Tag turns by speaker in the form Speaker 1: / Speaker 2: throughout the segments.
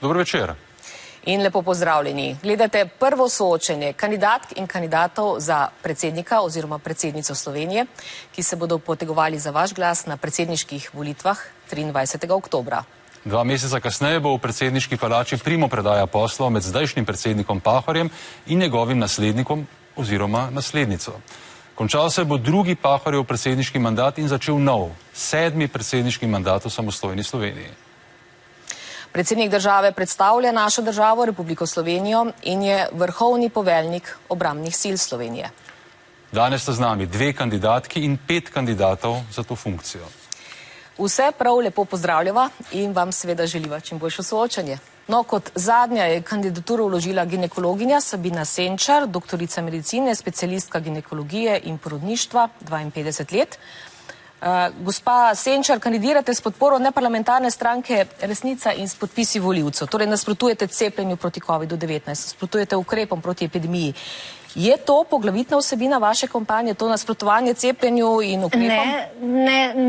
Speaker 1: Dober večer.
Speaker 2: In lepo pozdravljeni. Gledate prvo soočenje kandidatk in kandidatov za predsednika oziroma predsednico Slovenije, ki se bodo potegovali za vaš glas na predsedniških volitvah 23. oktobra.
Speaker 1: 2 meseca kasneje bo v predsedniški palači primopredaja poslov med zdajšnjim predsednikom Pahorjem in njegovim naslednikom oziroma naslednico. Končal se bo drugi Pahorjev predsedniški mandat in začel nov, 7. predsedniški mandat v samostojni Sloveniji.
Speaker 2: Predsednik države predstavlja našo državo, Republiko Slovenijo, in je vrhovni poveljnik obrambnih sil Slovenije.
Speaker 1: Danes sta z nami 2 kandidatki in 5 kandidatov za to funkcijo.
Speaker 2: Vse prav lepo pozdravljava in vam seveda želiva čim boljše soočanje. No, kot zadnja je kandidaturo vložila ginekologinja Sabina Senčar, doktorica medicine, specialistka ginekologije in porodništva, 52 let. Gospa Senčar, kandidirate s podporo neparlamentarne stranke Resnica in s podpisi volivcev. Torej nasprotujete cepljenju proti COVID-19, nasprotujete ukrepom proti epidemiji. Je to poglavitna vsebina vaše kampanje, to nasprotovanje cepljenju in ukrepom?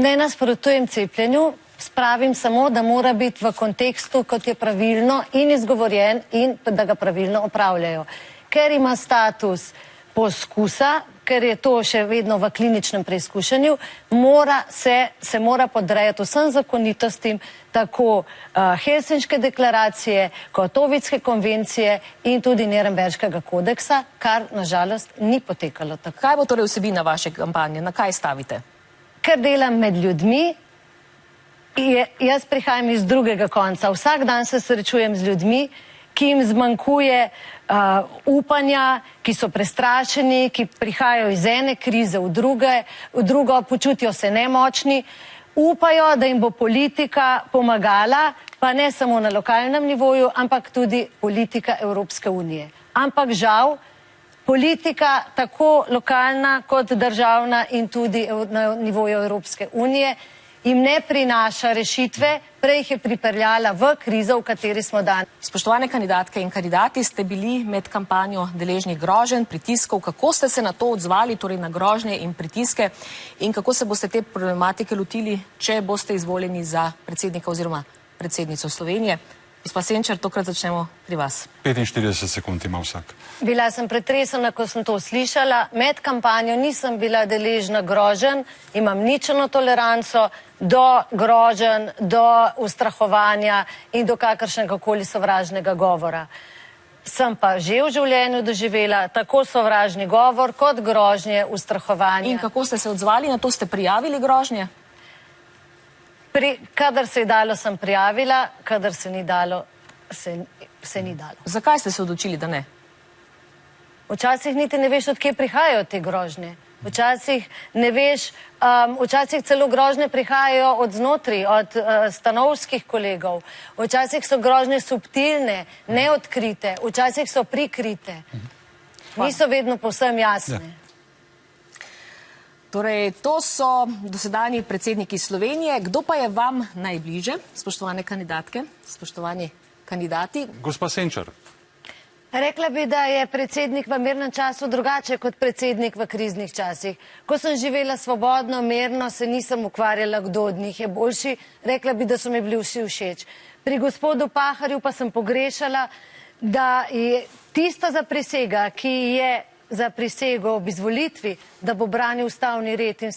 Speaker 3: Ne nasprotujem cepljenju, spravim samo, da mora biti v kontekstu, kot je pravilno in izgovorjen in da ga pravilno opravljajo. Ker ima status poskusa, ker je to še vedno v kliničnem preizkušanju, se mora podrejati vsem zakonitostim, tako Helsinške deklaracije, kot Ovidske konvencije in tudi Nürnberškega kodeksa, kar nažalost ni potekalo tako.
Speaker 2: Kaj bo torej vsebina vaše kampanje? Na kaj stavite?
Speaker 3: Ker delam med ljudmi, jaz prihajam iz drugega konca. Vsak dan se srečujem z ljudmi, ki jim zmanjkuje upanja, ki so prestrašeni, ki prihajajo iz ene krize v drugo, počutijo se nemočni, upajo, da jim bo politika pomagala, pa ne samo na lokalnem nivoju, ampak tudi politika Evropske unije. Ampak žal, politika tako lokalna kot državna in tudi na nivoju Evropske unije jim ne prinaša rešitve, prej jih je pripeljala v krizo, v kateri smo danes.
Speaker 2: Spoštovane kandidatke in kandidati, ste bili med kampanjo deležni groženj, pritiskov. Kako ste se na to odzvali, torej na grožnje in pritiske, in kako se boste te problematike lotili, če boste izvoljeni za predsednika oziroma predsednico Slovenije? Gospa Senčar, tokrat začnemo pri vas.
Speaker 1: 45 sekund ima vsak.
Speaker 3: Bila sem pretresena, ko sem to slišala. Med kampanjo nisem bila deležna groženj, imam ničelno toleranco do groženj, do ustrahovanja in do kakršnega koli sovražnega govora. Sem pa že v življenju doživela tako sovražni govor kot grožnje, ustrahovanje.
Speaker 2: In kako ste se odzvali na to? Ste prijavili grožnje?
Speaker 3: Kadar se je dalo, sem prijavila, kadar se ni dalo, se ni dalo.
Speaker 2: Zakaj ste se odločili, da ne?
Speaker 3: Včasih niti ne veš, od kje prihajajo te grožnje. Včasih ne veš, včasih celo grožnje prihajajo od znotraj, od stanovskih kolegov. Včasih so grožnje subtilne, neodkrite, včasih so prikrite. Niso vedno povsem jasne.
Speaker 2: Torej, to so dosedanji predsedniki Slovenije. Kdo pa je vam najbliže, spoštovane kandidatke, spoštovani kandidati?
Speaker 1: Gospa Senčar.
Speaker 3: Rekla bi, da je predsednik v mirnem času drugače kot predsednik v kriznih časih. Ko sem živela svobodno, mirno, se nisem ukvarjala, kdo od njih je boljši. Rekla bi, da so mi bili vsi všeč. Pri gospodu Pahorju pa sem pogrešala, da je tista zaprisega, ki je za prisego ob izvolitvi, da bo branil ustavni red in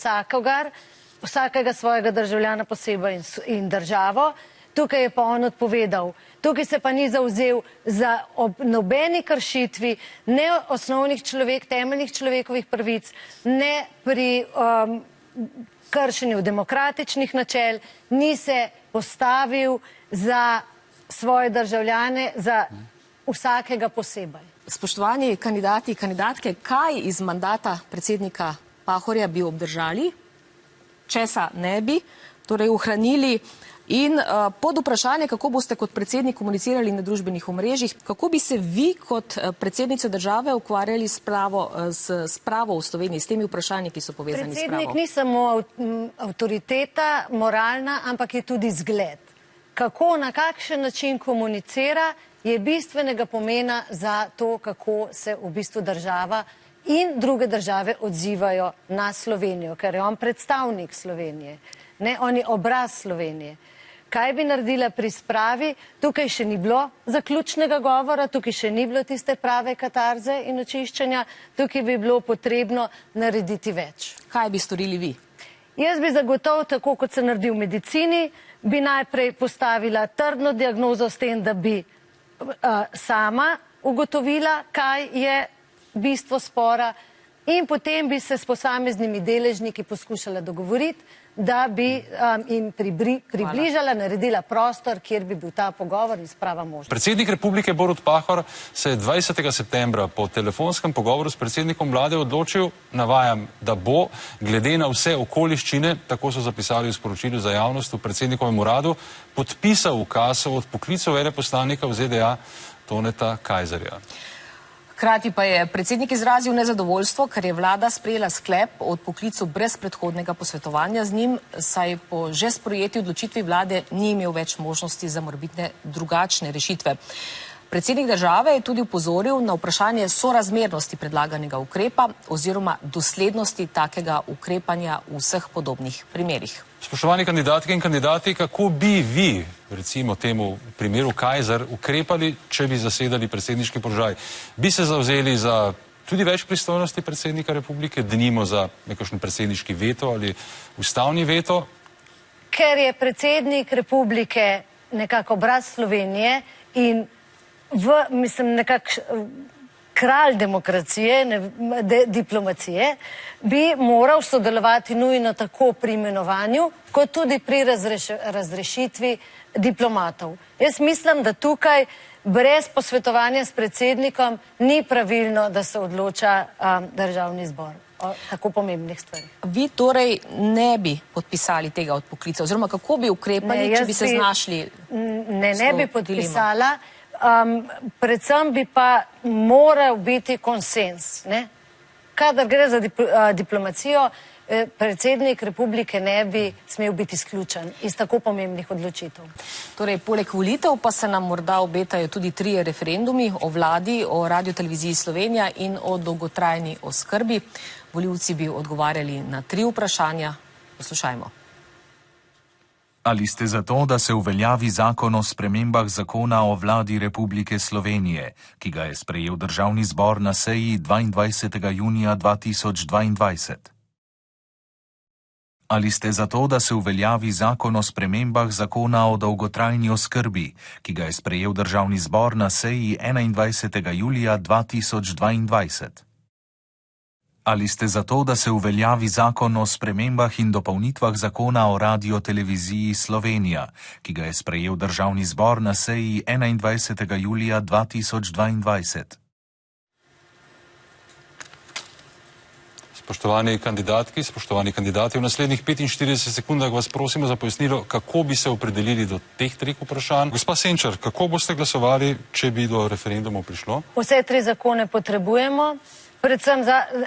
Speaker 3: vsakega svojega državljana posebej in državo. Tukaj je pa on odpovedal. Tukaj se pa ni zavzel za nobeni kršitvi, ne osnovnih temeljnih človekovih pravic, ne pri kršenju demokratičnih načel, ni se postavil za svoje državljane, za vsakega posebej.
Speaker 2: Spoštovani kandidati, kandidatke, kaj iz mandata predsednika Pahorja bi obdržali, česa ne bi, torej ohranili, in pod vprašanje, kako boste kot predsednik komunicirali na družbenih omrežjih, kako bi se vi kot predsednica države ukvarjali s spravo v Sloveniji, s temi vprašanji, ki so povezani s spravo?
Speaker 3: Predsednik ni samo avtoriteta, moralna, ampak je tudi zgled. Kako, na kakšen način komunicira, je bistvenega pomena za to, kako se v bistvu država in druge države odzivajo na Slovenijo, ker je on predstavnik Slovenije, ne on je obraz Slovenije. kaj bi naredila pri spravi. Tukaj še ni bilo zaključnega govora, tukaj še ni bilo tiste prave katarze in očiščenja, tukaj bi bilo potrebno narediti več.
Speaker 2: Kaj bi storili vi?
Speaker 3: Jaz bi zagotovo, tako kot se naredi v medicini, bi najprej postavila trdno diagnozo s tem, da bi sama ugotovila, kaj je bistvo spora, in potem bi se s posameznimi deležniki poskušala dogovoriti, da bi jim približala, naredila prostor, kjer bi bil ta pogovor in sprava možna.
Speaker 1: Predsednik Republike Borut Pahor se je 20. septembra po telefonskem pogovoru s predsednikom vlade odločil, navajam, da bo, glede na vse okoliščine, tako so zapisali v sporočilu za javnost v predsednikovem uradu, podpisal ukaz o odpoklicu veleposlanika v ZDA Toneta Kajzerja.
Speaker 2: Hkrati pa je predsednik izrazil nezadovoljstvo, ker je vlada sprejela sklep o odpoklicu brez predhodnega posvetovanja z njim, saj po že sprejeti odločitvi vlade ni imel več možnosti za morebitne drugačne rešitve. Predsednik države je tudi upozoril na vprašanje sorazmernosti predlaganega ukrepa oziroma doslednosti takega ukrepanja v vseh podobnih primerih.
Speaker 1: Spoštovani kandidatke in kandidati, kako bi vi, recimo temu primeru Kajzer, ukrepali, če bi zasedali predsedniški položaj? Bi se zavzeli za tudi več pristojnosti predsednika republike, denimo za nekakšen predsedniški veto ali ustavni veto?
Speaker 3: Ker je predsednik republike nekako obraz Slovenije in kralj demokracije, diplomacije, bi moral sodelovati nujno tako pri imenovanju, kot tudi pri razrešitvi diplomatov. Jaz mislim, da tukaj brez posvetovanja s predsednikom ni pravilno, da se odloča državni zbor o tako pomembnih stvarih.
Speaker 2: Vi torej ne bi podpisali tega odpoklica, oziroma kako bi ukrepali, če bi se znašli?
Speaker 3: Ne bi podpisala. Predvsem bi pa moral biti konsens. Kadar gre za diplomacijo, predsednik republike ne bi smel biti izključen iz tako pomembnih odločitev.
Speaker 2: Torej, poleg volitev pa se nam morda obetajo tudi 3 referendumi o vladi, o Radioteleviziji Slovenija in o dolgotrajni oskrbi. Volivci bi odgovarjali na 3 vprašanja. Poslušajmo.
Speaker 4: Ali ste za to, da se uveljavi zakon o spremembah zakona o vladi Republike Slovenije, ki ga je sprejel državni zbor na seji 22. junija 2022? Ali ste za to, da se uveljavi zakon o spremembah zakona o dolgotrajni oskrbi, ki ga je sprejel državni zbor na seji 21. julija 2022? Ali ste za to, da se uveljavi zakon o spremembah in dopolnitvah zakona o Radioteleviziji Slovenija, ki ga je sprejel državni zbor na seji 21. julija 2022?
Speaker 1: Spoštovani kandidatki, spoštovani kandidati, v naslednjih 45 sekundah vas prosimo za pojasnilo, kako bi se opredelili do teh 3 vprašanj. Gospa Senčar, kako boste glasovali, če bi do referendumov prišlo?
Speaker 3: Vse 3 zakone potrebujemo. Predvsem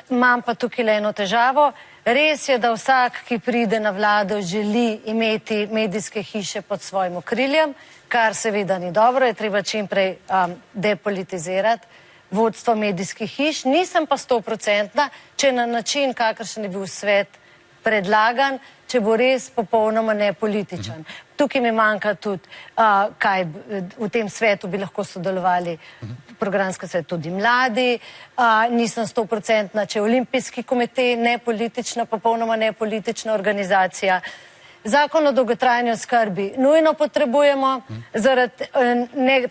Speaker 3: imam pa tukaj le eno težavo. Res je, da vsak, ki pride na vlado, želi imeti medijske hiše pod svojim okriljem, kar seveda ni dobro, je treba čimprej depolitizirati vodstvo medijskih hiš. Nisem pa 100%, če na način, kakršen je bil svet predlagan, če bo res popolnoma nepolitičen. Tukaj mi manjka tudi, kaj v tem svetu bi lahko sodelovali programski svet, tudi mladi. Nisem 100%, če je Olimpijski komitej nepolitična, popolnoma nepolitična organizacija. Zakon o dolgotrajni oskrbi nujno potrebujemo,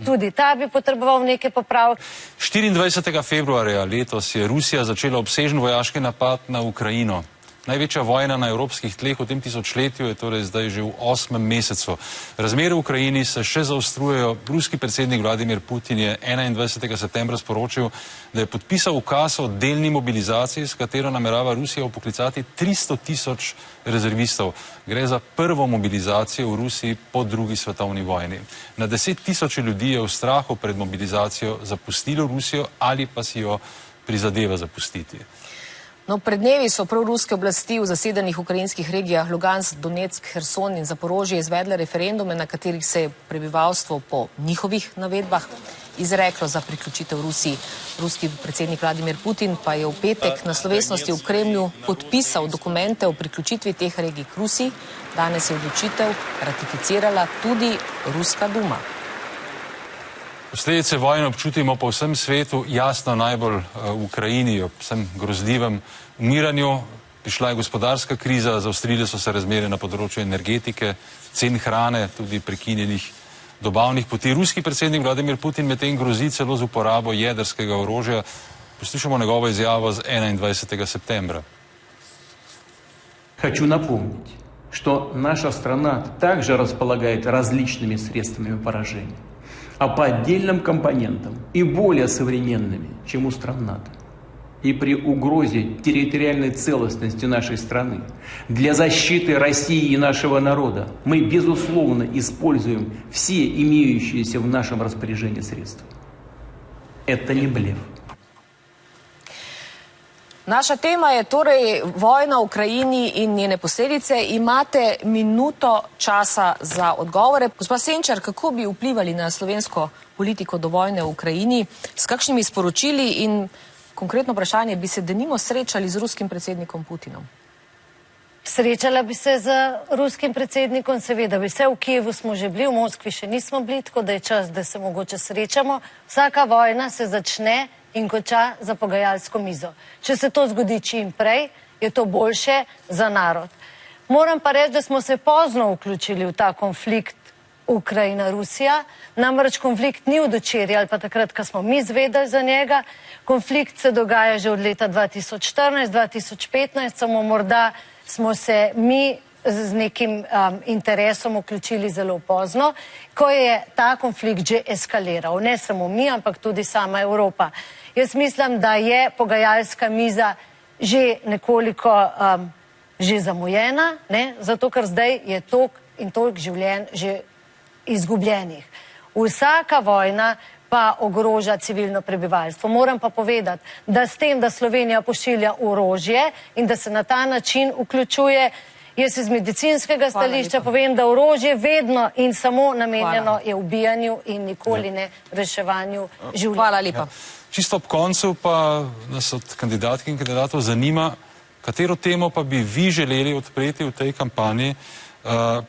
Speaker 3: tudi ta bi potreboval neke popravke.
Speaker 1: 24. februarja letos je Rusija začela obsežen vojaški napad na Ukrajino. Največja vojna na evropskih tleh v tem tisočletju je torej zdaj že v 8. mesecu. Razmere v Ukrajini se še zaostrujejo. Ruski predsednik Vladimir Putin je 21. septembra sporočil, da je podpisal ukaz o delni mobilizaciji, s katero namerava Rusija vpoklicati 300.000 rezervistov. Gre za prvo mobilizacijo v Rusiji po 2. svetovni vojni. Na 10.000 ljudi je v strahu pred mobilizacijo zapustilo Rusijo ali pa si jo prizadeva zapustiti.
Speaker 2: No, pred dnevi so prav ruske oblasti v zasedenih ukrajinskih regijah Lugansk, Donetsk, Herson in Zaporožje izvedle referendume, na katerih se je prebivalstvo po njihovih navedbah izreklo za priključitev Rusiji. Ruski predsednik Vladimir Putin pa je v petek na slovesnosti v Kremlju podpisal dokumente o priključitvi teh regij k Rusiji. Danes je odločitev ratificirala tudi Ruska duma.
Speaker 1: Posledice vojne občutimo po vsem svetu, jasno najbolj v Ukrajini, ob vsem grozljivem umiranju. Prišla je gospodarska kriza, zaostrile so se razmere na področju energetike, cen hrane, tudi prekinjenih dobavnih poti. Ruski predsednik Vladimir Putin medtem grozi celo z uporabo jedrskega orožja. Poslušamo njegovo izjavo z 21. septembra.
Speaker 5: Хочу напомнить, что наша страна также располагает различными средствами поражения, а по отдельным компонентам и более современными, чем у стран НАТО. И при угрозе территориальной целостности нашей страны для защиты России и нашего народа мы, безусловно, используем все имеющиеся в нашем распоряжении средства. Это не блеф.
Speaker 2: Naša tema je torej vojna v Ukrajini in njene posledice. Imate minuto časa za odgovore. Gospa Senčar, kako bi vplivali na slovensko politiko do vojne v Ukrajini? S kakšnimi sporočili in konkretno vprašanje, bi se denimo srečali z ruskim predsednikom Putinom?
Speaker 3: Srečala bi se z ruskim predsednikom, seveda bi se. V Kijevu smo že bili, v Moskvi še nismo bili, tako da je čas, da se mogoče srečamo. Vsaka vojna se začne in konča za pogajalsko mizo. Če se to zgodi čim prej, je to boljše za narod. Moram pa reči, da smo se pozno vključili v ta konflikt Ukrajina-Rusija. Namreč konflikt ni od včeraj ali pa takrat, ko smo mi zvedeli za njega. Konflikt se dogaja že od leta 2014-2015, samo morda smo se mi z nekim interesom vključili zelo pozno, ko je ta konflikt že eskaliral. Ne samo mi, ampak tudi sama Evropa. Jaz mislim, da je pogajalska miza že nekoliko že zamujena, ne? Zato ker zdaj je toliko in toliko življenj že izgubljenih. Vsaka vojna pa ogroža civilno prebivalstvo. Moram pa povedati, da s tem, da Slovenija pošilja orožje in da se na ta način vključuje, jaz iz medicinskega stališča povem, da orožje vedno in samo namenjeno je ubijanju in nikoli ne reševanju življenja.
Speaker 2: Hvala lepa.
Speaker 1: Čisto ob koncu pa nas od kandidatk in kandidatov zanima, katero temo pa bi vi želeli odpreti v tej kampanji,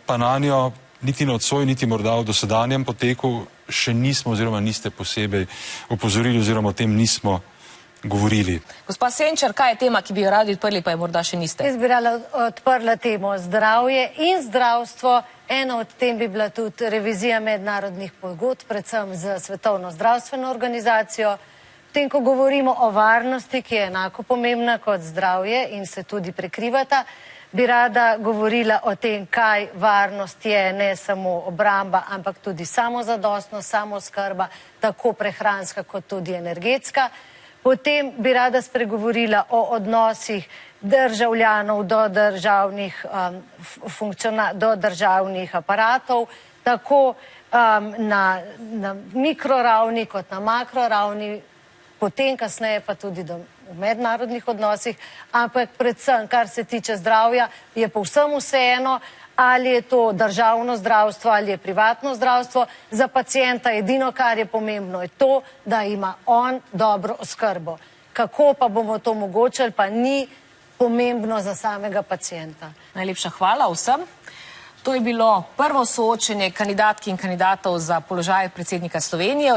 Speaker 1: pa na njo niti nocoj, niti morda v dosedanjem poteku še nismo oziroma niste posebej opozorili oziroma o tem nismo govorili.
Speaker 2: Gospa Senčar, kaj je tema, ki bi jo radi odprli, pa je morda še niste?
Speaker 3: Jaz bi rada odprla temo zdravje in zdravstvo. Ena od tem bi bila tudi revizija mednarodnih pogodb, predvsem z Svetovno zdravstveno organizacijo. Potem, ko govorimo o varnosti, ki je enako pomembna kot zdravje in se tudi prekrivata, bi rada govorila o tem, kaj varnost je, ne samo obramba, ampak tudi samozadostnost, samooskrba, tako prehranska kot tudi energetska. Potem bi rada spregovorila o odnosih državljanov do državnih aparatov, tako na mikroravni kot na makroravni, potem kasneje pa tudi v mednarodnih odnosih, ampak predvsem, kar se tiče zdravja, je povsem vseeno, ali je to državno zdravstvo ali je privatno zdravstvo. Za pacienta edino, kar je pomembno, je to, da ima on dobro oskrbo. Kako pa bomo to omogočili, pa ni pomembno za samega pacienta.
Speaker 2: Najlepša hvala vsem. To je bilo prvo soočenje kandidatk in kandidatov za položaj predsednika Slovenije.